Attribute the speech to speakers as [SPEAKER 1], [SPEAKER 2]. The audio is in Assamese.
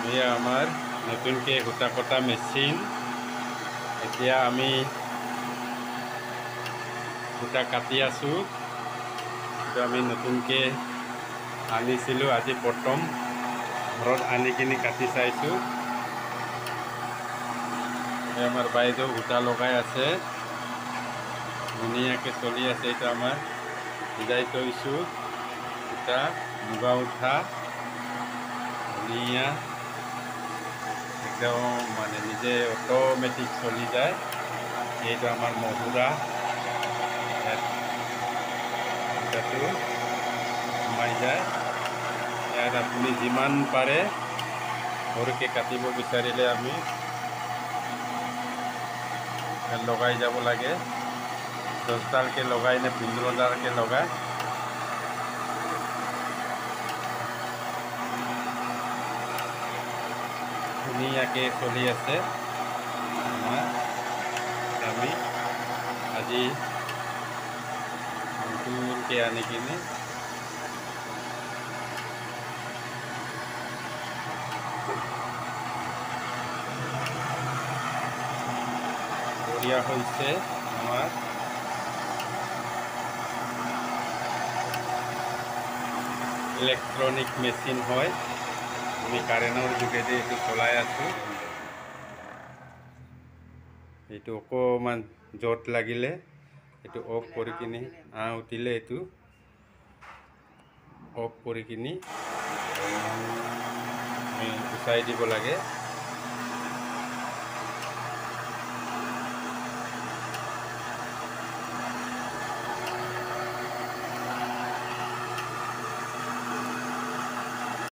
[SPEAKER 1] এয়া আমাৰ নতুনকৈ সূতা কটা মেচিন। এতিয়া আমি সূতা কাটি আছোঁ। এইটো আমি নতুনকৈ আনিছিলোঁ, আজি প্ৰথম ঘৰত আনি কিনি কাটি চাইছোঁ। আমাৰ বাইদেউ সূতা লগাই আছে, ধুনীয়াকৈ চলি আছে। এইটো আমাৰ সিজাই থৈছোঁ সূতা, মুগা উঠা, ধুনীয়া একদম মানে নিজে অট'মেটিক চলি যায়। এইটো আমাৰ মহুৰা, সূতাটো সোমাই যায়। ইয়াত আপুনি যিমান পাৰে সৰুকৈ কাটিব বিচাৰিলে আমি লগাই যাব লাগে। 10ডালকৈ লগাই নে 15ডালকৈ লগাই। ধুনীয়াকৈ চলি আছে আমাৰ। আমি আজি নতুনকৈ আনি কিনি বঢ়িয়া হৈছে আমাৰ। ইলেক্ট্ৰনিক মেচিন হয়, আমি কাৰেণ্টৰ যোগেদি এইটো চলাই আছোঁ। এইটো অকণমান জত লাগিলে এইটো অফ কৰি কিনি, উঠিলে এইটো অফ কৰি কিনি গুচাই দিব লাগে।